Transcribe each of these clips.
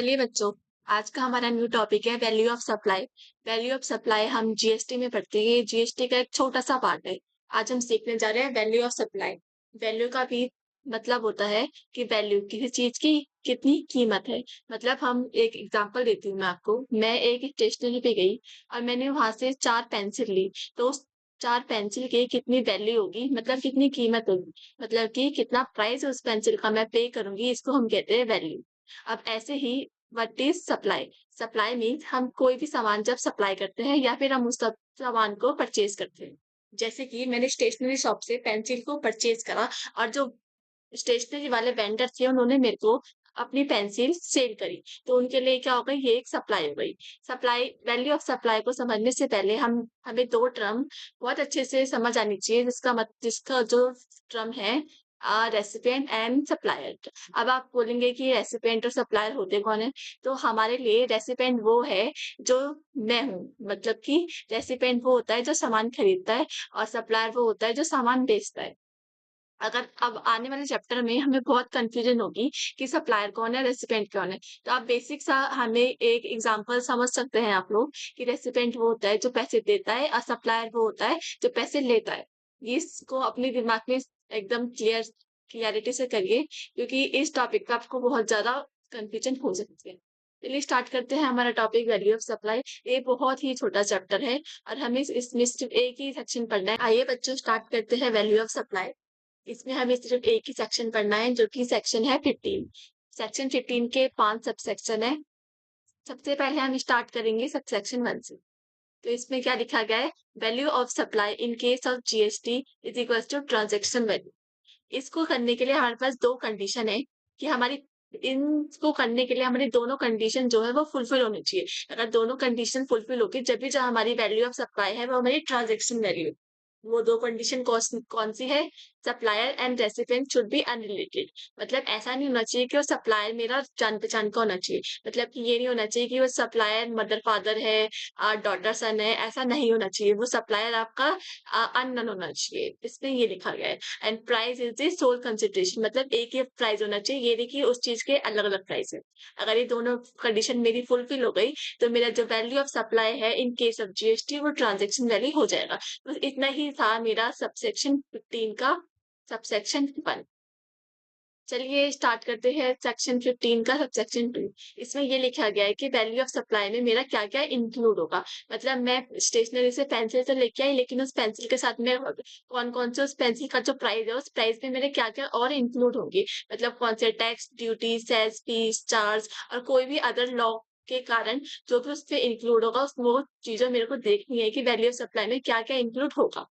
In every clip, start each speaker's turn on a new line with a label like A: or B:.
A: चलिए बच्चों, आज का हमारा न्यू टॉपिक है value of supply. Value of supply हम जीएसटी में पढ़ते हैं। ये जीएसटी का एक छोटा सा पार्ट है। आज हम सीखने जा रहे हैं वैल्यू ऑफ सप्लाई। वैल्यू का भी मतलब होता है कि वैल्यू किसी चीज की कितनी कीमत है। मतलब हम एक एग्जांपल देती हूँ मैं आपको। मैं एक स्टेशनरी पे गई और मैंने वहां से 4 पेंसिल ली, तो उस 4 पेंसिल की कितनी वैल्यू होगी, मतलब कितनी कीमत होगी, मतलब कि कितना प्राइस उस पेंसिल का मैं पे करूंगी, इसको हम कहते हैं वैल्यू। अब ऐसे ही what is supply. Supply means हम कोई भी सामान जब सप्लाई करते हैं या फिर हम उस सामान को परचेज करते हैं। जैसे कि मैंने स्टेशनरी शॉप से पेंसिल को परचेज करा और जो स्टेशनरी वाले वेंडर थे उन्होंने मेरे को अपनी पेंसिल सेल करी, तो उनके लिए क्या हो गई, ये एक सप्लाई हो गई। सप्लाई, वैल्यू ऑफ सप्लाई को समझने से पहले हम हमें दो टर्म बहुत अच्छे से समझ आनी चाहिए, जिसका जो टर्म है रेसिपिएंट एंड सप्लायर। अब आप बोलेंगे कि रेसिपिएंट और सप्लायर होते कौन है, तो हमारे लिए रेसिपिएंट वो है जो मैं हूँ। मतलब कि रेसिपिएंट वो होता है जो सामान खरीदता है और सप्लायर वो होता है जो सामान बेचता है। अगर अब आने वाले चैप्टर में हमें बहुत कंफ्यूजन होगी कि सप्लायर कौन है, रेसिपिएंट कौन है, तो आप बेसिक सा हमें एक एग्जांपल समझ सकते हैं आप लोग कि रेसिपिएंट वो होता है जो पैसे देता है और सप्लायर वो होता है जो पैसे लेता है। ये इसको अपने दिमाग में एकदम क्लियरिटी से करिए, क्योंकि इस टॉपिक पे आपको बहुत ज्यादा कंफ्यूजन हो सकती है। चलिए स्टार्ट करते हैं हमारा टॉपिक वैल्यू ऑफ सप्लाई। ये बहुत ही छोटा चैप्टर है और हमें इसमें सिर्फ एक ही सेक्शन पढ़ना है। आइए बच्चों स्टार्ट करते हैं वैल्यू ऑफ सप्लाई। इसमें हमें सिर्फ एक ही सेक्शन पढ़ना है जो कि सेक्शन है 15। सेक्शन 15 के 5 सब सेक्शन है। सबसे पहले हम स्टार्ट करेंगे सब सेक्शन 1 से। तो इसमें क्या लिखा गया है, value of supply in case of GST is equal to transaction value. इसको करने के लिए हमारे पास दो कंडीशन है कि हमारी इनको करने के लिए हमारी दोनों कंडीशन जो है वो फुलफिल होनी चाहिए। अगर दोनों कंडीशन फुलफिल होगी जब भी जो हमारी वैल्यू ऑफ सप्लाई है वो हमारी ट्रांजेक्शन वैल्यू। वो दो कंडीशन कौन सी है, supplier and recipient should be unrelated. मतलब ऐसा नहीं होना चाहिए कि वो सप्लायर मेरा जान पहचान का होना चाहिए। मतलब कि ये नहीं होना चाहिए कि वो सप्लायर मदर फादर है, डॉटर सन है, ऐसा नहीं होना चाहिए। वो सप्लायर आपका अननोन होना चाहिए, इसमें ये लिखा गया है। And price is the sole consideration, मतलब एक ही प्राइस होना चाहिए, ये देखिए उस चीज के अलग अलग प्राइस है। अगर ये दोनों कंडीशन मेरी फुलफिल हो गई तो मेरा जो वैल्यू ऑफ सप्लाई है इन केस ऑफ जीएसटी वो ट्रांजेक्शन वैल्यू हो जाएगा। बस इतना ही था मेरा सबसेक्शन 15 का सबसेक्शन 1। चलिए स्टार्ट करते हैं सेक्शन 15 का सबसेक्शन 2। इसमें ये लिखा गया है कि वैल्यू ऑफ सप्लाई में मेरा क्या क्या इंक्लूड होगा। मतलब मैं स्टेशनरी से पेंसिल तो लेके आई, लेकिन उस पेंसिल के साथ में कौन कौन से उस पेंसिल का जो प्राइस है उस प्राइस में मेरे क्या क्या और इंक्लूड होंगे। मतलब कौन से tax, duty, sales fees, charge और कोई भी अदर लॉ के कारण जो भी उस पे इंक्लूड होगा, उस वो चीजें मेरे को देखनी है कि वैल्यू ऑफ सप्लाई में क्या क्या इंक्लूड होगा।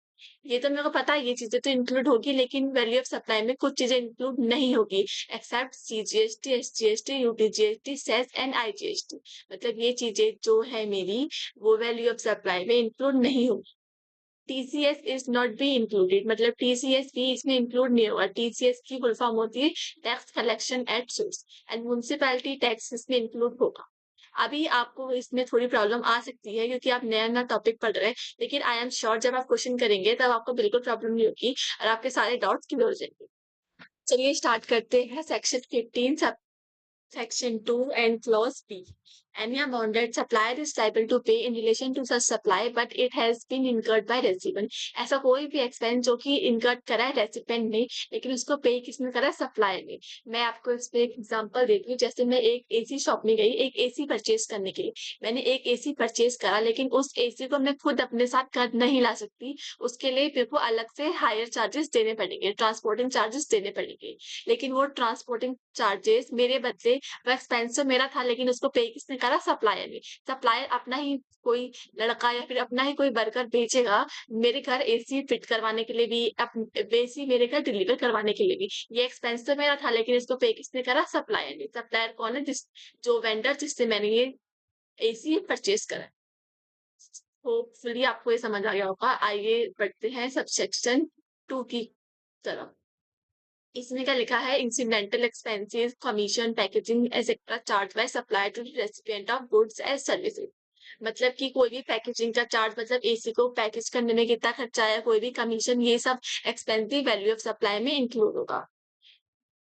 A: ये तो मेरे को पता है ये चीजें तो इंक्लूड होगी, लेकिन वैल्यू ऑफ सप्लाई में कुछ चीजें इंक्लूड नहीं होगी, except CGST, SGST, UTGST, cess and IGST. मतलब ये चीजें जो है मेरी वो वैल्यू ऑफ सप्लाई में इंक्लूड नहीं होगी। TCS is not be included, मतलब टीसीएस भी इसमें इंक्लूड नहीं होगा। टीसीएस की फुल फॉर्म होती है tax collection at source, and municipality tax इसमें इंक्लूड होगा। अभी आपको इसमें थोड़ी प्रॉब्लम आ सकती है क्योंकि आप नया नया टॉपिक पढ़ रहे हैं, लेकिन आई एम श्योर जब आप क्वेश्चन करेंगे तब आपको बिल्कुल प्रॉब्लम नहीं होगी और आपके सारे डाउट्स क्लियर हो जाएंगे। चलिए स्टार्ट करते हैं सेक्शन 15 सब Section 2 and Clause B. Any amount that supplier is liable to pay in relation to such supply, but it has been incurred by recipient. ऐसा कोई भी एक्सपेंस जो कि इनकर्ड करा है रेसिपेंट ने, लेकिन उसको पे किसने करा है, सप्लायर ने। मैं आपको इस पे एक एग्जांपल देती हूँ। जैसे मैं एक एसी शॉप में गई एक एसी परचेज करने के लिए। मैंने एक एसी परचेज करा, लेकिन उस एसी को मैं खुद अपने साथ घर नहीं ला सकती। उसके लिए मेरे को अलग से हायर चार्जेस देने पड़ेंगे, ट्रांसपोर्टिंग चार्जेस देने पड़ेंगे। लेकिन वो ट्रांसपोर्टिंग चार्जेस मेरे बदले वो एक्सपेंस तो मेरा था, लेकिन उसको पे किसने करा, सप्लायर ने। सप्लायर अपना ही कोई लड़का या फिर अपना ही कोई वर्कर भेजेगा मेरे घर एसी फिट करवाने के लिए भी, एसी मेरे घर डिलीवर करवाने के लिए भी। ये एक्सपेंस तो मेरा था, लेकिन इसको पे किसने करा, सप्लायर ने। सप्लायर कौन है, जिस जो वेंडर जिससे मैंने ये एसी परचेज करा। होपफुली आपको ये समझ आ गया होगा। आइए बढ़ते हैं सबसेक्शन 2 की तरफ। इसमें क्या लिखा है, incidental expenses, commission, packaging etcetera charge by supplier to recipient of goods as services. मतलब कि कोई भी पैकेजिंग का चार्ज, मतलब एसी को पैकेज करने में कितना खर्चा आया, कोई भी कमीशन, ये सब एक्सपेंसिव वैल्यू ऑफ सप्लाई में इंक्लूड होगा।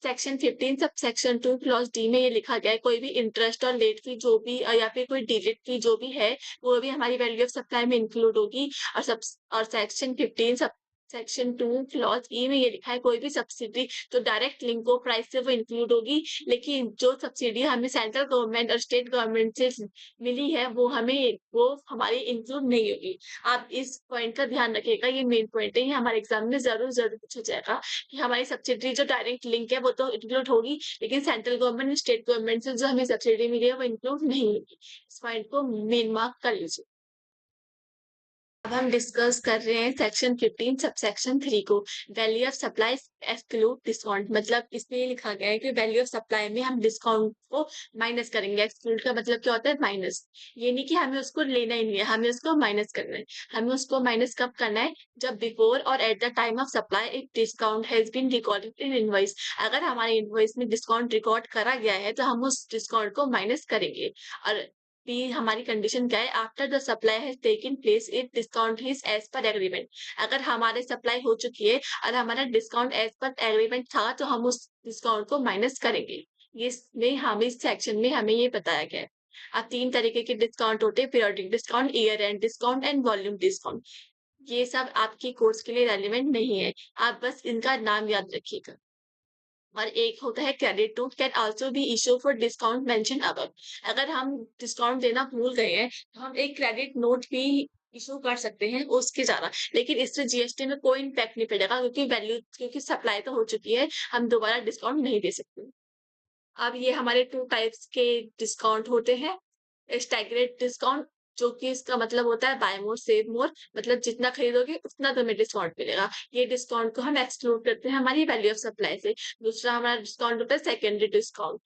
A: Section 15 sub section 2 clause D में ये लिखा गया है कोई भी इंटरेस्ट और लेट फी जो भी या फिर कोई डिलीट फी जो भी है वो भी हमारी वैल्यू ऑफ सप्लाई में इंक्लूड होगी। और सेक्शन 15 सब सेक्शन 2 क्लॉज ई में ये लिखा है कोई भी सब्सिडी जो डायरेक्ट लिंक हो प्राइस से वो इंक्लूड होगी, लेकिन जो सब्सिडी हमें सेंट्रल गवर्नमेंट और स्टेट गवर्नमेंट से मिली है वो हमारी इंक्लूड नहीं होगी। आप इस पॉइंट का ध्यान रखिएगा, ये मेन पॉइंट है, ये हमारे एग्जाम में जरूर पूछा जाएगा कि हमारी सब्सिडी जो डायरेक्ट लिंक है वो तो इंक्लूड होगी, लेकिन सेंट्रल गवर्नमेंट स्टेट गवर्नमेंट से जो हमें सब्सिडी मिली है वो इंक्लूड नहीं होगी। इस पॉइंट को मेन मार्क कर लीजिए। अब हम डिस्कस कर रहे हैं सेक्शन 15 सबसेक्शन 3 को, value of supply exclude discount. मतलब इसमें ये लिखा गया है कि वैल्यू ऑफ सप्लाई में हम डिस्काउंट को माइनस करेंगे। एक्सक्लूड का मतलब क्या होता है? माइनस। ये नहीं कि हमें उसको लेना ही नहीं है, हमें उसको माइनस करना है। हमें उसको माइनस कब करना है? जब बिफोर और at the time of supply एक discount has been recorded in invoice. अगर हमारे इनवॉइस में डिस्काउंट रिकॉर्ड करा गया है तो हम उस डिस्काउंट को माइनस करेंगे। और भी हमारी कंडीशन क्या है? After the supply has taken place it discount is as per agreement. अगर हमारे सप्लाई हो चुकी है और हमारा डिस्काउंट एज पर एग्रीमेंट था तो हम उस डिस्काउंट को माइनस करेंगे। ये इसमें हम इस सेक्शन में हमें ये बताया गया है। अब 3 तरीके के डिस्काउंट होते हैं, periodic discount, year and discount and volume discount. ये सब आपकी कोर्स के लिए रेलिवेंट नहीं है, आप बस इनका नाम याद रखिएगा। और एक होता है credit note can also be issue for discount mention above. अगर हम डिस्काउंट देना भूल गए हैं तो हम एक क्रेडिट नोट भी इशू कर सकते हैं उसके ज्यादा, लेकिन इससे जीएसटी में कोई इम्पैक्ट नहीं पड़ेगा क्योंकि सप्लाई तो हो चुकी है, हम दोबारा डिस्काउंट नहीं दे सकते। अब ये हमारे 2 टाइप्स के डिस्काउंट होते हैं। स्टैगरेड डिस्काउंट, जो कि इसका मतलब होता है बाय मोर सेव मोर, मतलब जितना खरीदोगे उतना तुम्हें डिस्काउंट मिलेगा। ये डिस्काउंट को हम एक्सक्लूड करते हैं हमारी वैल्यू ऑफ सप्लाई से। दूसरा हमारा डिस्काउंट होता है secondary discount.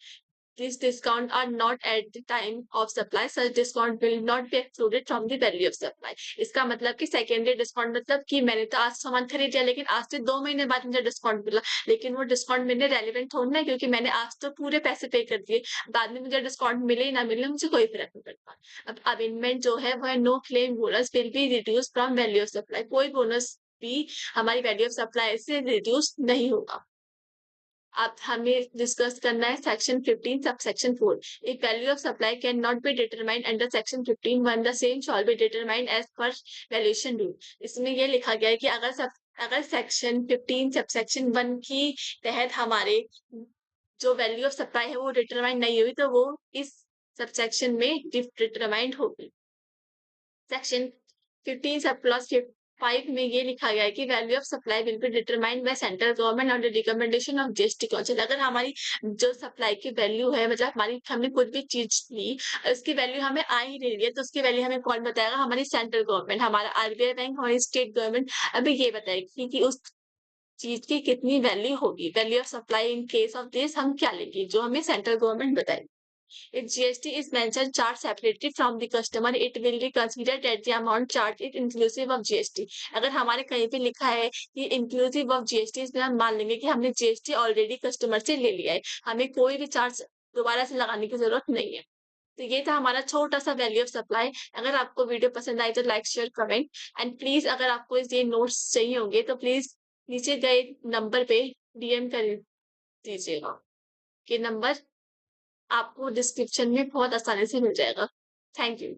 A: These discounts are not at the time of supply. Such discount will not be excluded from the value of supply. इसका मतलब कि सेकेंडरी डिस्काउंट मतलब कि मैंने तो आज सामान खरीद लिया लेकिन आज से 2 महीने बाद मुझे डिस्काउंट मिला, लेकिन वो डिस्काउंट मेरे रेलिवेंट थोड़ा ना, क्योंकि मैंने आज तो पूरे पैसे पे कर दिए, बाद में मुझे डिस्काउंट मिले ना मिले मुझे कोई फर्क नहीं पड़ता। अब अमेंडमेंट जो है वह no claim bonus will be reduce from value of supply. कोई बोनस भी हमारी वैल्यू ऑफ सप्लाई से रिड्यूस नहीं होगा। अब हमें डिस्कस करना है सेक्शन 15 सब सेक्शन 4। एक value of supply can not be determined under section 15 one the same shall be determined as per valuation rule. इसमें ये लिखा गया है कि अगर सेक्शन 15 सब सेक्शन 1 की तहत हमारे जो वैल्यू ऑफ सप्लाई है वो डिटरमाइंड नहीं हुई तो वो इस सबसेक्शन में डिटरमाइंड होगी। सेक्शन 15 सब क्लॉज 5 में ये लिखा गया है कि value of supply will be determined by central government on the recommendation of GST council. अगर हमारी जो सप्लाई की वैल्यू है मतलब हमारी हमने कुछ भी चीज ली, उसकी वैल्यू हमें आ ही नहीं रही है तो उसकी वैल्यू हमें कौन बताएगा? हमारी सेंट्रल गवर्नमेंट, हमारा आरबीआई बैंक, हमारी स्टेट गवर्नमेंट अभी ये बताएगी कि उस चीज की कितनी वैल्यू होगी। Value of supply in case of this हम क्या लेंगे? जो हमें सेंट्रल गवर्नमेंट बताएगी। If GST is mentioned charged separately from the customer, it will be considered that the amount charged is inclusive of GST. अगर हमारे कहीं पे लिखा है कि inclusive of GST, इसमें हम मान लेंगे कि हमने GST ऑलरेडी कस्टमर से ले लिया है, हमें कोई भी चार्ज दोबारा से लगाने की जरूरत नहीं है। तो ये था हमारा छोटा सा वैल्यू ऑफ सप्लाई। अगर आपको वीडियो पसंद आई तो like share comment and please अगर आपको ये नोट्स चाहिए होंगे तो प्लीज नीचे गए नंबर पे डीएम कर दीजिएगा। ये नंबर आपको डिस्क्रिप्शन में बहुत आसानी से मिल जाएगा। Thank you.